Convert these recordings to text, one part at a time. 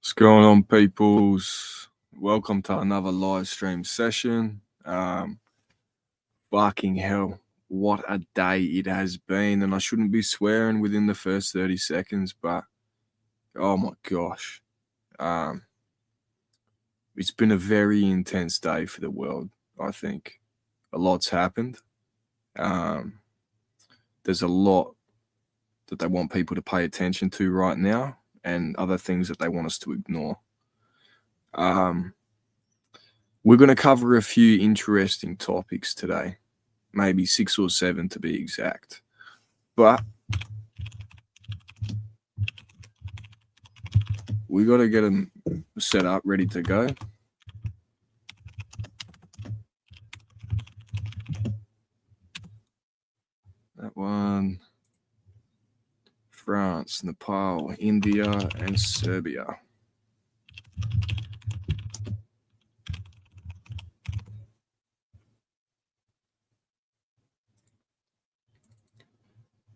What's going on, peoples? Welcome to another live stream session. Fucking hell, what a day it has been. And I shouldn't be swearing within the first 30 seconds, but oh my gosh. It's been a very intense day for the world, I think. A lot's happened. There's a lot that they want people to pay attention to right now, and other things that they want us to ignore. We're going to cover a few interesting topics today, maybe 6 or 7 to be exact. But we got to get them set up, ready to go. That one. France, Nepal, India, and Serbia.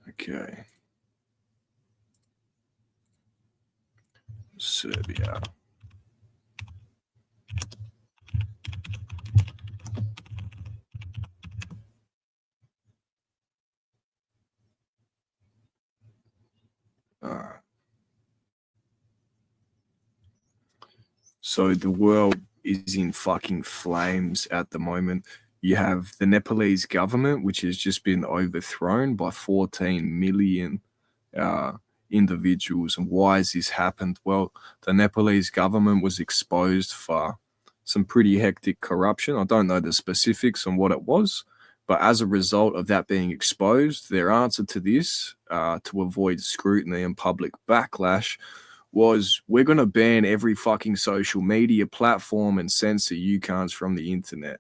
Okay. Serbia. So the world is in fucking flames at the moment. You have the Nepalese government, which has just been overthrown by 14 million individuals. And why has this happened? Well, the Nepalese government was exposed for some pretty hectic corruption. I don't know the specifics on what it was, but as a result of that being exposed, their answer to this, to avoid scrutiny and public backlash, was we're going to ban every fucking social media platform and censor UCANs from the internet.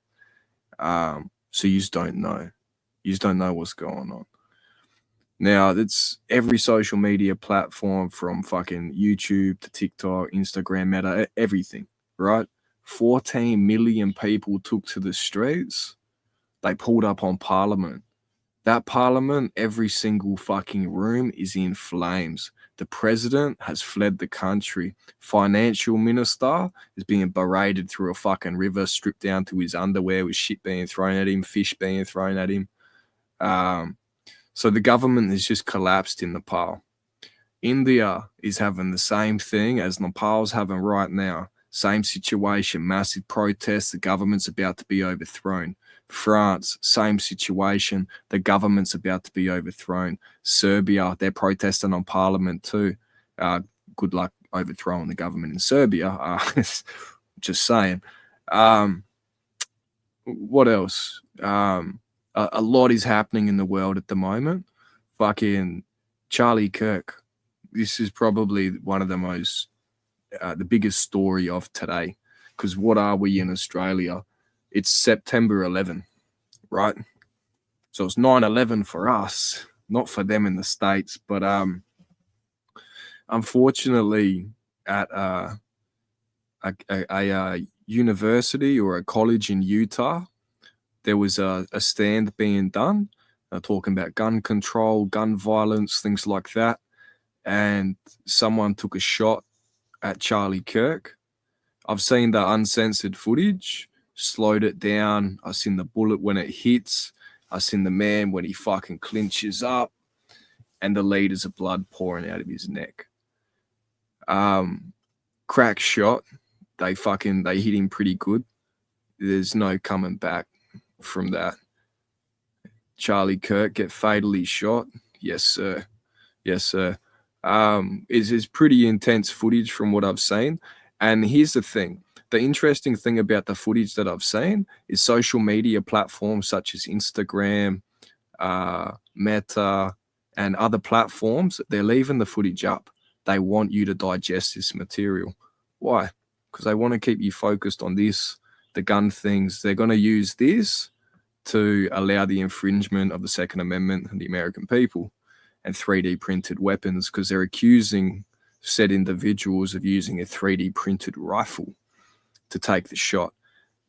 So you just don't know. You just don't know what's going on. Now, it's every social media platform from fucking YouTube to TikTok, Instagram, Meta, everything, right? 14 million people took to the streets. They pulled up on Parliament. That Parliament, every single fucking room is in flames. The president has fled the country. Financial minister is being berated through a fucking river, stripped down to his underwear with shit being thrown at him, fish being thrown at him. So the government has just collapsed in Nepal. India is having the same thing as Nepal's having right now. Same situation, massive protests. The government's about to be overthrown. France, same situation. The government's about to be overthrown. Serbia, they're protesting on Parliament too. Good luck overthrowing the government in Serbia. Just saying. What else? A lot is happening in the world at the moment. Fucking Charlie Kirk. This is probably one of the most, the biggest story of today. Because what are we in Australia? It's September 11, right? So it's 9/11 for us, not for them in the States. But unfortunately, at a university or a college in Utah, there was a stand being done, talking about gun control, gun violence, things like that. And someone took a shot at Charlie Kirk. I've seen the uncensored footage, slowed it down. I've seen the bullet when it hits. I've seen the man when he fucking clinches up and the liters of blood pouring out of his neck. Crack shot. They hit him pretty good. There's no coming back from that. Charlie Kirk get fatally shot. Yes, sir. Yes, sir. Is pretty intense footage from what I've seen. And here's the thing. The interesting thing about the footage that I've seen is social media platforms such as Instagram, Meta, and other platforms, they're leaving the footage up. They want you to digest this material. Why? Because they want to keep you focused on this, the gun things. They're going to use this to allow the infringement of the Second Amendment and the American people and 3D printed weapons, because they're accusing said individuals of using a 3D printed rifle to take the shot.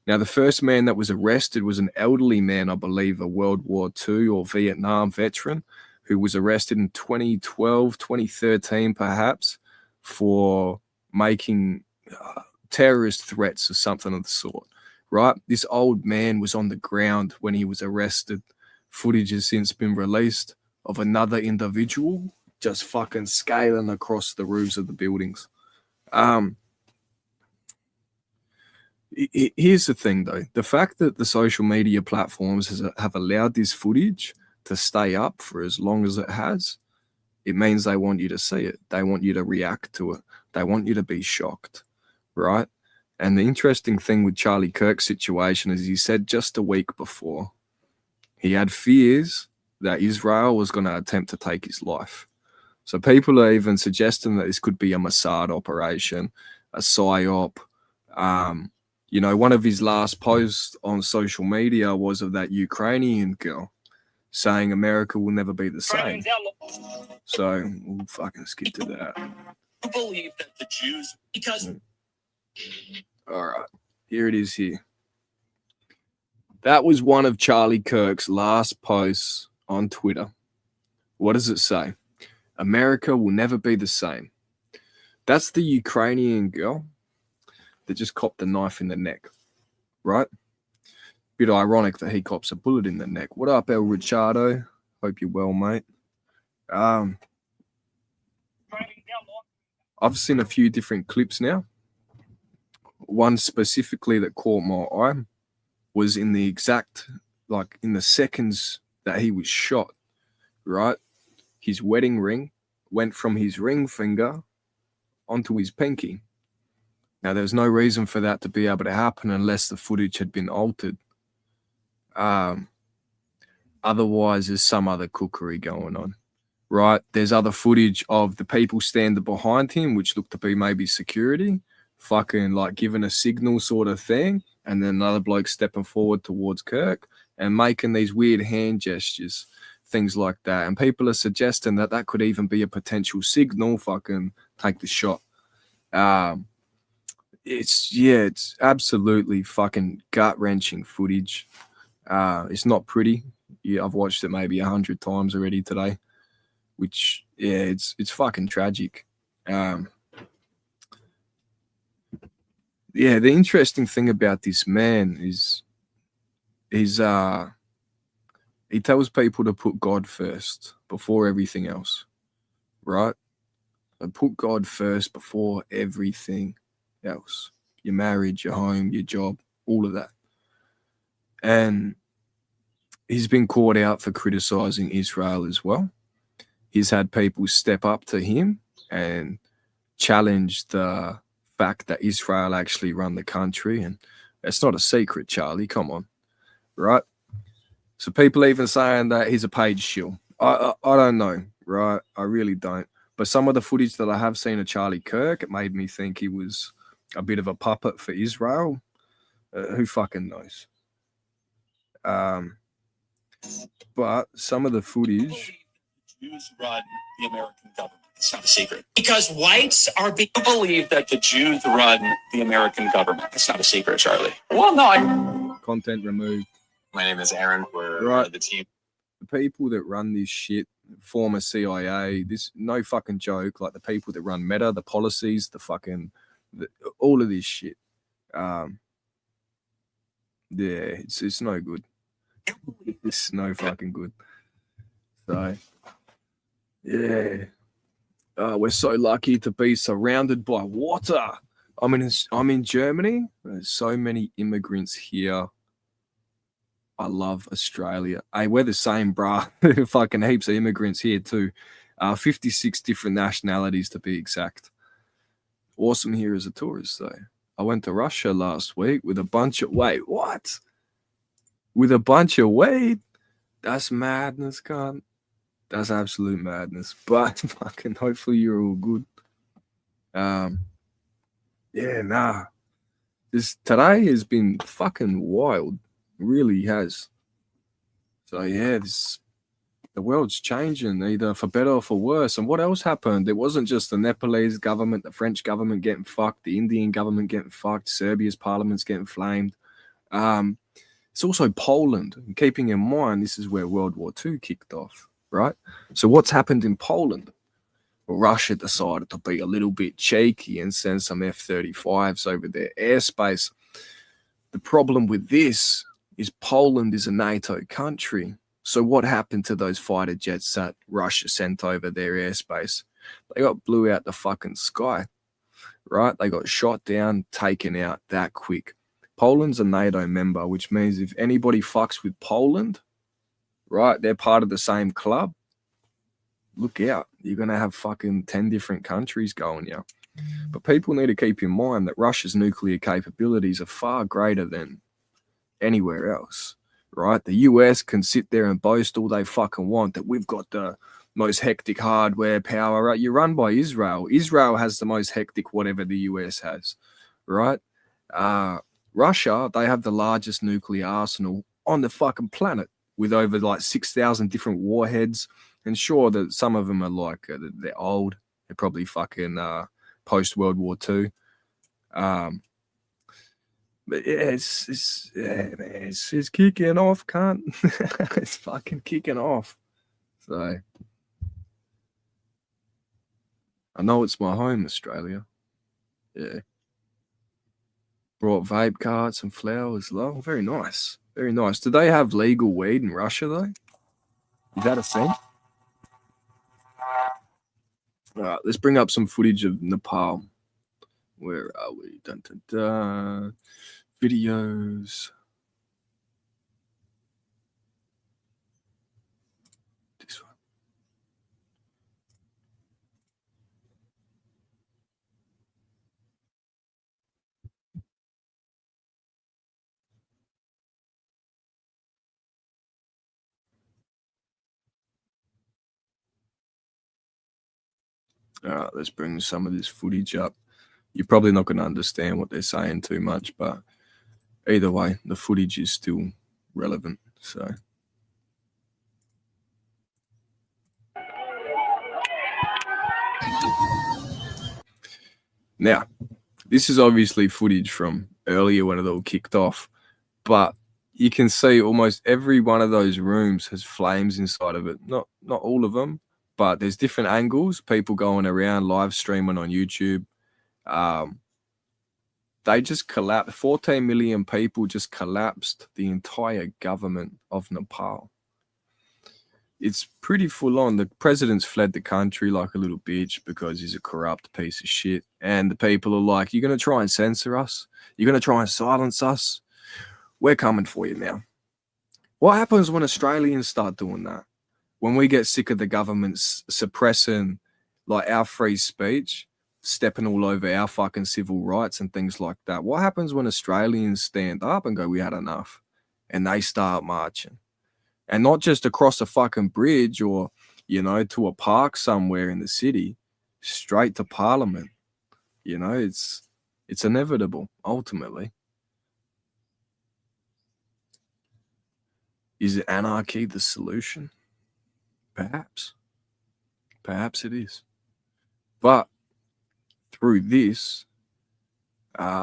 Now, the first man that was arrested was an elderly man, I believe, a World War II or Vietnam veteran, who was arrested in 2012, 2013 perhaps, for making terrorist threats or something of the sort, right? This old man was on the ground when he was arrested. Footage has since been released of another individual just fucking scaling across the roofs of the buildings. Here's the thing, though. The fact that the social media platforms have allowed this footage to stay up for as long as it has, it means they want you to see it. They want you to react to it. They want you to be shocked, right? And the interesting thing with Charlie Kirk's situation is he said just a week before, he had fears that Israel was going to attempt to take his life. So people are even suggesting that this could be a Mossad operation, a PSYOP. One of his last posts on social media was of that Ukrainian girl saying America will never be the same. So we'll fucking skip to that. I believe that the Jews, because... All right, here it is here. That was one of Charlie Kirk's last posts on Twitter. What does it say? America will never be the same. That's the Ukrainian girl that just copped a knife in the neck, right? Bit ironic that he cops a bullet in the neck. What up, El Richardo? Hope you're well, mate. I've seen a few different clips now. One specifically that caught my eye was in the exact, in the seconds that he was shot, right? His wedding ring went from his ring finger onto his pinky. Now, there's no reason for that to be able to happen unless the footage had been altered. Otherwise, there's some other cookery going on, right? There's other footage of the people standing behind him, which looked to be maybe security, fucking giving a signal sort of thing, and then another bloke stepping forward towards Kirk and making these weird hand gestures, things like that. And people are suggesting that that could even be a potential signal, fucking take the shot. It's absolutely fucking gut-wrenching footage. It's not pretty. Yeah, I've watched it maybe 100 times already today, which, it's fucking tragic. The interesting thing about this man is he tells people to put God first before everything else, right? And put God first before everything else. Your marriage, your home, your job, all of that. And he's been caught out for criticizing Israel as well. He's had people step up to him and challenge the fact that Israel actually run the country. And it's not a secret, Charlie. Come on, right? So people even saying that he's a paid shill. I don't know, right? I really don't. But some of the footage that I have seen of Charlie Kirk, it made me think he was a bit of a puppet for Israel. Who fucking knows? But some of the footage... Jews run the American government. It's not a secret. Because whites are being... You believe that the Jews run the American government. It's not a secret, Charlie. Well, no, Content removed. My name is Aaron. We're the team. The people that run this shit, former CIA, this no fucking joke, the people that run Meta, the policies, all of this shit. It's no good. It's no fucking good. So, yeah. We're so lucky to be surrounded by water. I'm in Germany. There's so many immigrants here. I love Australia. Hey, we're the same, bruh. Fucking heaps of immigrants here too. 56 different nationalities to be exact. Awesome here as a tourist, though. I went to Russia last week with a bunch of... Wait, what? With a bunch of weed? That's madness, cunt. That's absolute madness. But fucking hopefully you're all good. Today has been fucking wild. It really has. So the world's changing, either for better or for worse. And what else happened? It wasn't just the Nepalese government, the French government getting fucked, the Indian government getting fucked, Serbia's parliament's getting flamed. It's also Poland. And keeping in mind, this is where World War II kicked off, right? So what's happened in Poland? Well, Russia decided to be a little bit cheeky and send some F-35s over their airspace. The problem with this is Poland is a NATO country. So what happened to those fighter jets that Russia sent over their airspace? They got blew out the fucking sky, right? They got shot down, taken out that quick. Poland's a NATO member, which means if anybody fucks with Poland, right, they're part of the same club. Look out. You're going to have fucking 10 different countries going here. But people need to keep in mind that Russia's nuclear capabilities are far greater than anywhere else, right? The US can sit there and boast all they fucking want that we've got the most hectic hardware power, right? You're run by Israel. Israel has the most hectic whatever the US has, right? Russia, they have the largest nuclear arsenal on the fucking planet with over like 6,000 different warheads. And sure that some of them are like, they're old. They're probably fucking post-World War II. But yeah, it's kicking off, cunt. It's fucking kicking off. So I know it's my home, Australia. Yeah. Brought vape carts and flowers. Oh, very nice. Very nice. Do they have legal weed in Russia, though? Is that a thing? All right, let's bring up some footage of Nepal. Where are we? Dun, dun, dun. Videos. This one. All right, let's bring some of this footage up. You're probably not going to understand what they're saying too much, but either way, the footage is still relevant. So. Now, this is obviously footage from earlier when it all kicked off, but you can see almost every one of those rooms has flames inside of it. Not all of them, but there's different angles, people going around live streaming on YouTube. They just collapsed. 14 million people just collapsed the entire government of Nepal. It's pretty full on. The president's fled the country like a little bitch because he's a corrupt piece of shit. And the people are like, you're going to try and censor us? You're going to try and silence us? We're coming for you now. What happens when Australians start doing that? When we get sick of the government suppressing like our free speech, stepping all over our fucking civil rights and things like that. What happens when Australians stand up and go, we had enough, and they start marching? And not just across a fucking bridge or, you know, to a park somewhere in the city, straight to Parliament. You know, it's inevitable, ultimately. Is anarchy the solution? Perhaps. Perhaps it is. But through this,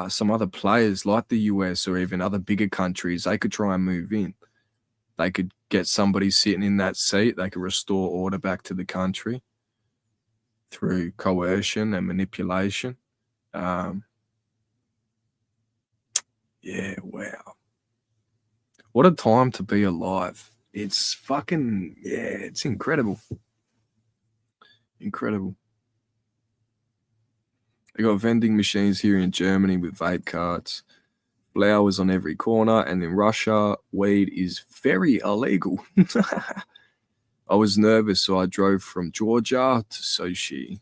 some other players like the US or even other bigger countries, they could try and move in. They could get somebody sitting in that seat. They could restore order back to the country through coercion and manipulation. Yeah, wow. What a time to be alive. It's fucking, yeah, it's incredible. Incredible. They got vending machines here in Germany with vape carts, flowers on every corner, and in Russia, weed is very illegal. I was nervous, so I drove from Georgia to Sochi.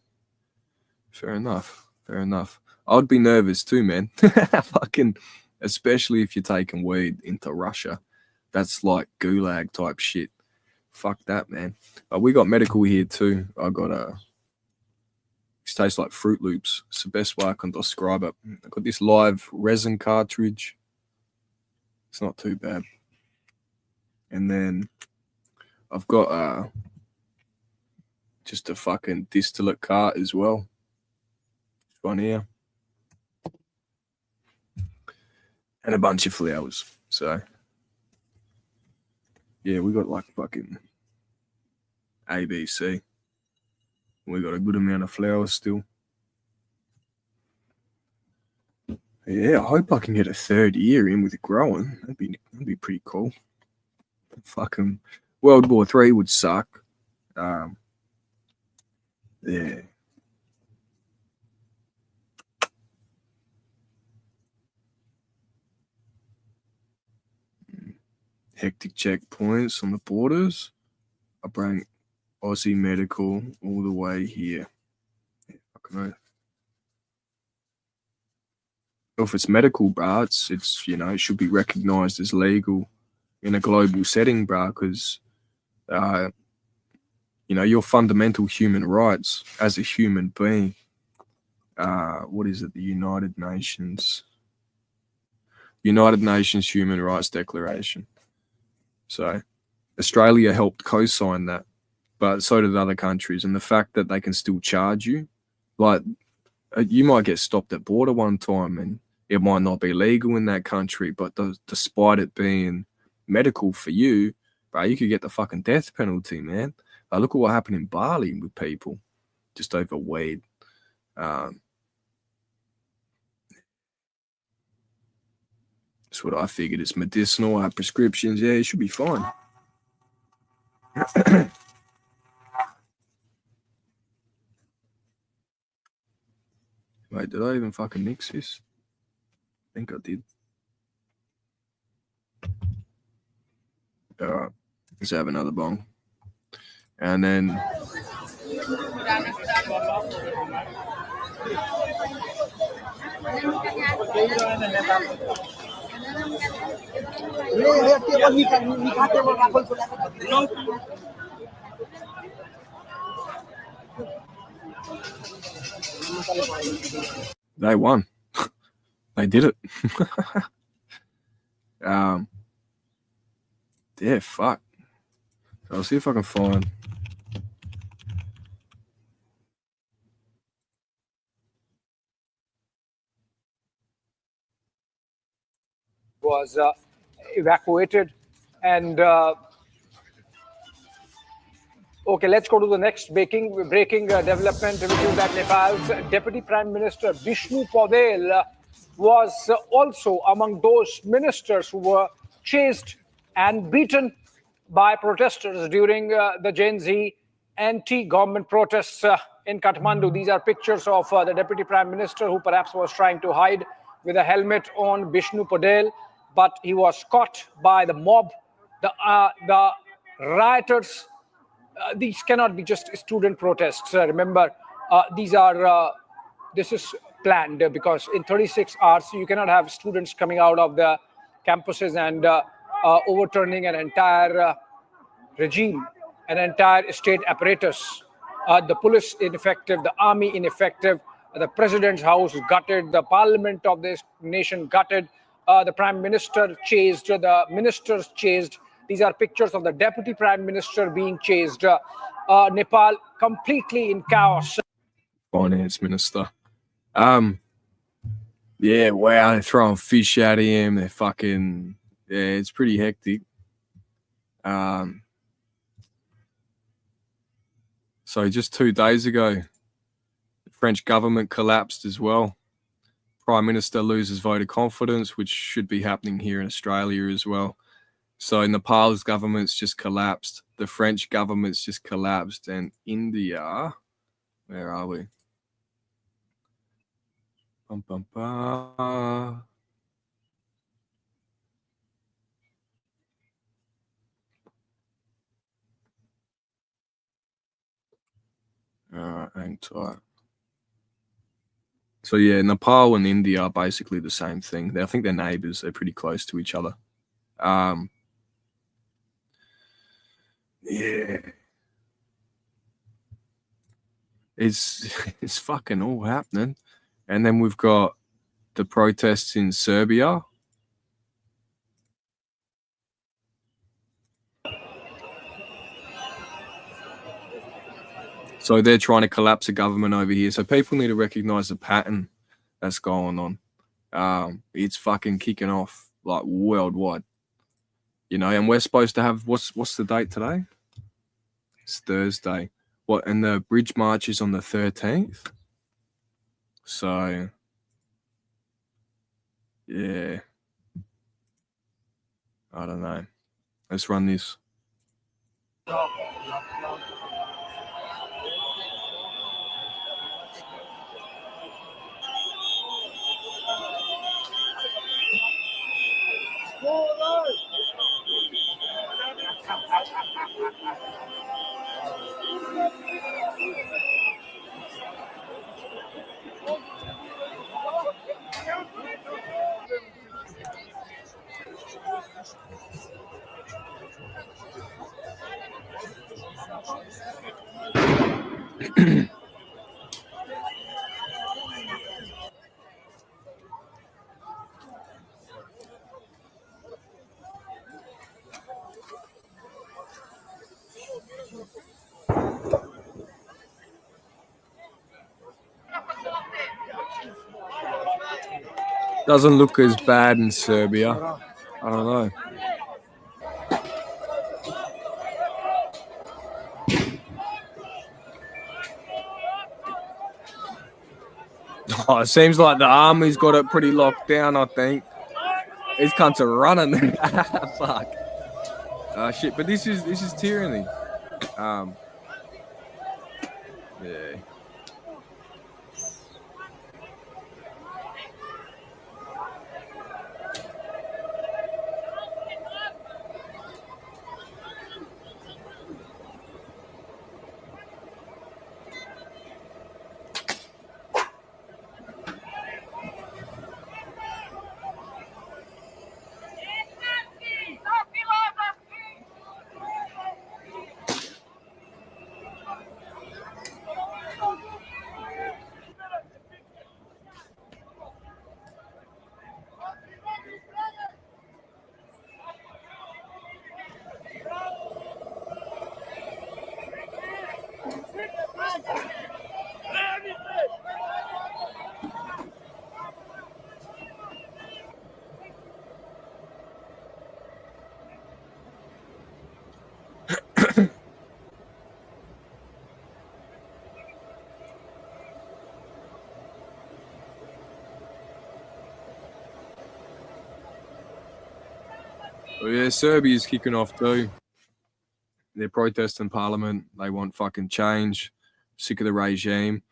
Fair enough. Fair enough. I'd be nervous too, man. Fucking, especially if you're taking weed into Russia. That's like gulag type shit. Fuck that, man. We got medical here too. I got It tastes like Fruit Loops. It's the best way I can describe it. I got this live resin cartridge. It's not too bad. And then I've got just a fucking distillate cart as well. This one here. And a bunch of flowers. So yeah, we got like fucking ABC. We got a good amount of flowers still. Yeah, I hope I can get a third year in with growing. That'd be pretty cool. Fucking World War III would suck. Yeah. Hectic checkpoints on the borders. I bring Aussie Medical all the way here. Yeah, fucking oath. Well, if it's medical, bruh, it's it should be recognised as legal in a global setting, bruh, because your fundamental human rights as a human being. What is it? The United Nations Human Rights Declaration. So Australia helped co-sign that, but so did other countries. And the fact that they can still charge you, like you might get stopped at border one time and it might not be legal in that country, but despite it being medical for you, bro, you could get the fucking death penalty, man. Look at what happened in Bali with people just over weed. That's what I figured. It's medicinal. I have prescriptions. Yeah, it should be fine. Wait, did I even fucking mix this? I think I did. All right, let's have another bong. And then they won. They did it. Yeah, fuck. I'll see if I can find. Was evacuated, and okay, let's go to the next breaking development, which is that Nepal's Deputy Prime Minister Bishnu Paudel was also among those ministers who were chased and beaten by protesters during the Gen Z anti-government protests in Kathmandu. These are pictures of the Deputy Prime Minister who perhaps was trying to hide with a helmet on, Bishnu Paudel, but he was caught by the mob, the rioters. These cannot be just student protests. Remember, this is planned because in 36 hours, you cannot have students coming out of the campuses and overturning an entire regime, an entire state apparatus. The police ineffective, the army ineffective, the president's house gutted, the parliament of this nation gutted, the prime minister chased, the ministers chased. These are pictures of the deputy prime minister being chased. Nepal completely in chaos. Finance minister. Yeah, wow, they're throwing fish at him. They're fucking, yeah, it's pretty hectic. So just 2 days ago, the French government collapsed as well. Prime Minister loses vote of confidence, which should be happening here in Australia as well. So Nepal's government's just collapsed. The French government's just collapsed. And India, where are we? Bum, bum, bum. Hang tight. So yeah, Nepal and India are basically the same thing. I think they're neighbors. They're pretty close to each other. Yeah. It's fucking all happening. And then we've got the protests in Serbia. So they're trying to collapse a government over here. So people need to recognize the pattern that's going on. It's fucking kicking off like worldwide. You know, and we're supposed to have what's the date today? It's Thursday. What? And the bridge march is on the 13th. So, yeah. I don't know. Let's run this. Doesn't look as bad in Serbia. I don't know. Oh, it seems like the army's got it pretty locked down, I think. These cunts are running. Fuck. Shit, but this is tyranny. Yeah. Well, yeah, Serbia's kicking off too. They're protesting parliament. They want fucking change. Sick of the regime.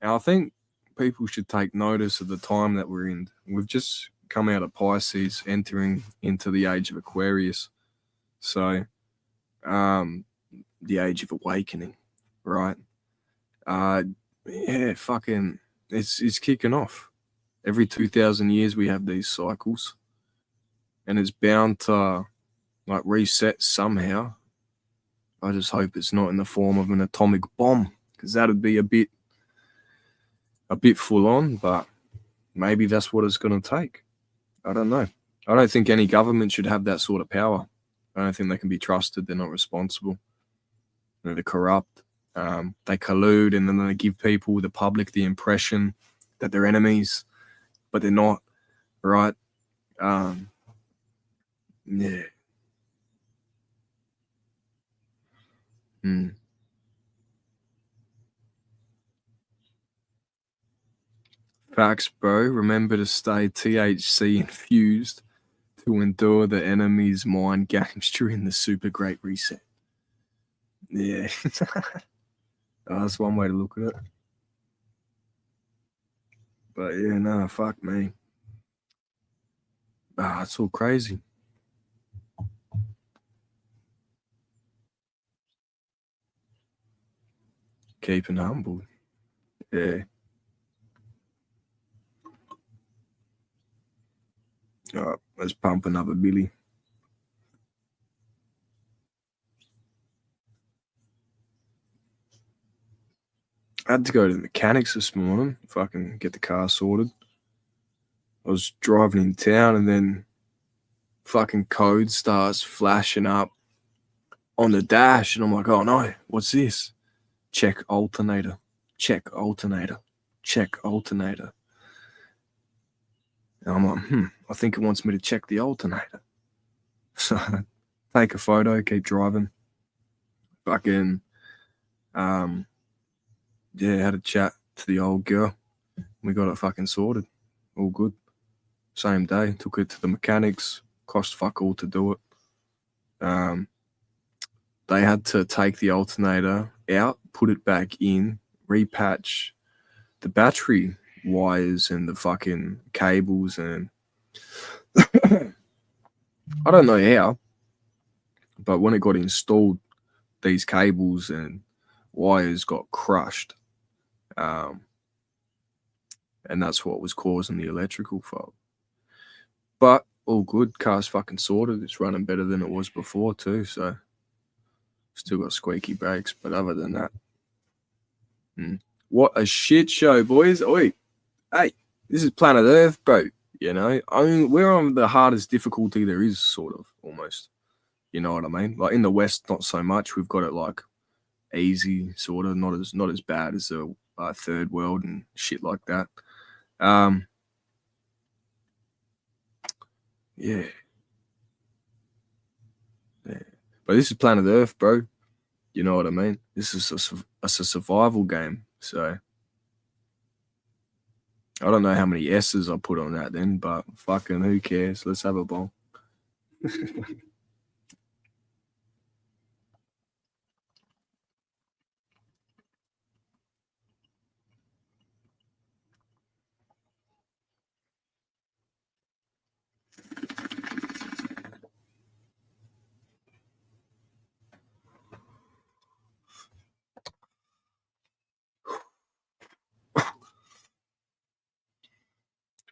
And I think people should take notice of the time that we're in. We've just come out of Pisces, entering into the age of Aquarius. So, the age of awakening, right? Yeah, fucking, it's kicking off. Every 2,000 years we have these cycles, and it's bound to like reset somehow. I just hope it's not in the form of an atomic bomb, because that'd be a bit full on, but maybe that's what it's going to take. I don't know. I don't think any government should have that sort of power. I don't think they can be trusted. They're not responsible. They're corrupt. They collude, and then they give people, the public, the impression that they're enemies, but they're not, right? Yeah. Facts, bro. Remember to stay THC infused to endure the enemy's mind games during the super great reset. Yeah. That's one way to look at it. But yeah, no, fuck me. It's all crazy. Keeping humble. Yeah. All right, let's pump another Billy. I had to go to the mechanics this morning, fucking get the car sorted. I was driving in town, and then fucking code starts flashing up on the dash, and I'm like, oh no, what's this? Check alternator, check alternator, check alternator. And I'm like, I think it wants me to check the alternator. So take a photo, keep driving. Fucking Yeah, had a chat to the old girl. We got it fucking sorted. All good. Same day, took it to the mechanics. Cost fuck all to do it. They had to take the alternator out, put it back in, repatch the battery wires and the fucking cables, and I don't know how, but when it got installed, these cables and wires got crushed. And that's what was causing the electrical fault. But all good, car's fucking sorted. It's running better than it was before too, so still got squeaky brakes, but other than that, what a shit show, boys. Oi, hey, this is planet Earth, bro. You know, I mean, we're on the hardest difficulty there is, sort of, almost. You know what I mean? Like in the West, not so much. We've got it like easy, sort of, not as bad as the third world and shit like that. Yeah. But this is planet Earth, bro. You know what I mean? This is a survival game. So I don't know how many S's I put on that then, but fucking who cares? Let's have a ball.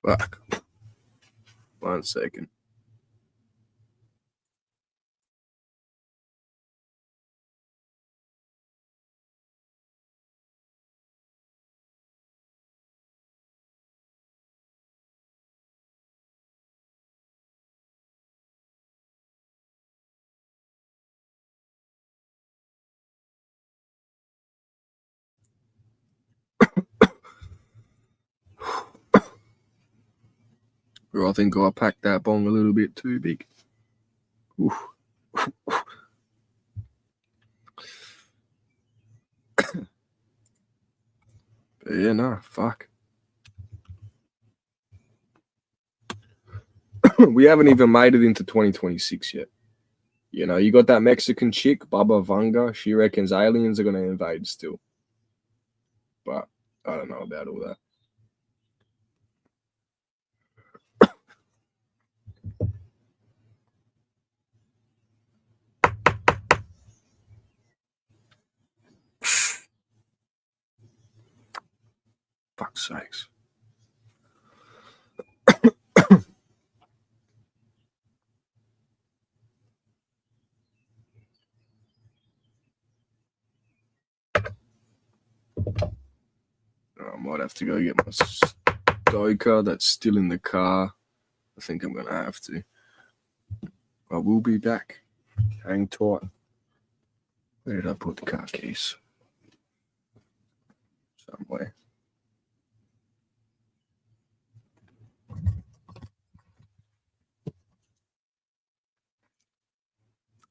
Fuck. 1 second. Bro, I think I packed that bong a little bit too big. Oof. But yeah, no, fuck. We haven't even made it into 2026 yet. You know, you got that Mexican chick, Baba Vanga. She reckons aliens are going to invade still. But I don't know about all that. Fuck's sakes. I might have to go get my Stoker that's still in the car. I think I'm going to have to. I will be back. Hang tight. Where did I put the car keys? Somewhere.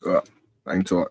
All right. Hang tight.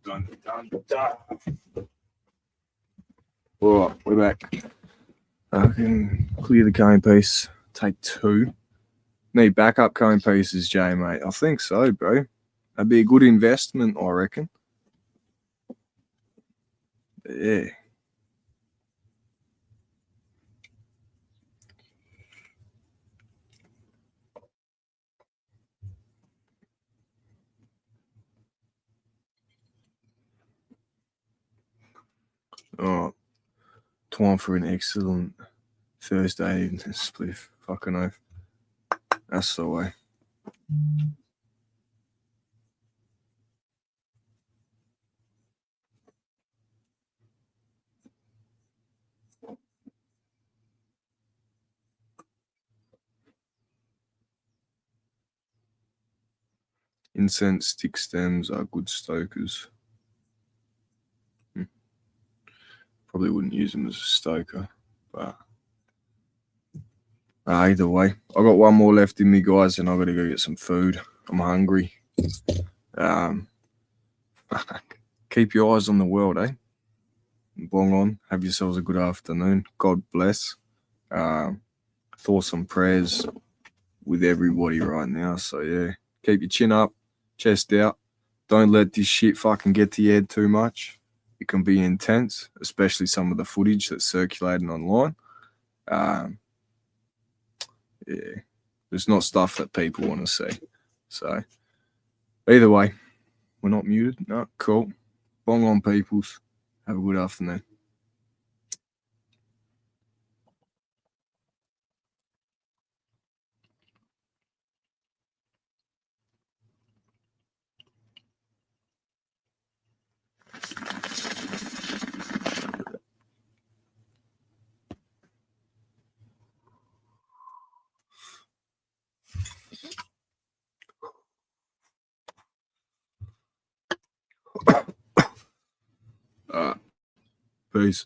Dun, dun, dun. All right, we're back. I can clear the cane piece. Take 2. Need backup cane pieces, Jay, mate. I think so, bro. That'd be a good investment, I reckon. Yeah. Oh, time for an excellent Thursday evening spliff. Fucking oath. That's the way. Incense stick stems are good stokers. Probably wouldn't use them as a stoker, but either way, I got one more left in me, guys, and I got to go get some food. I'm hungry. Keep your eyes on the world, eh? Bong on. Have yourselves a good afternoon. God bless. Thoughts and prayers with everybody right now. So yeah, keep your chin up, chest out. Don't let this shit fucking get to your head too much. It can be intense, especially some of the footage that's circulating online. Yeah, there's not stuff that people want to see. So either way, we're not muted. No, cool. Bong on, peoples. Have a good afternoon. Peace.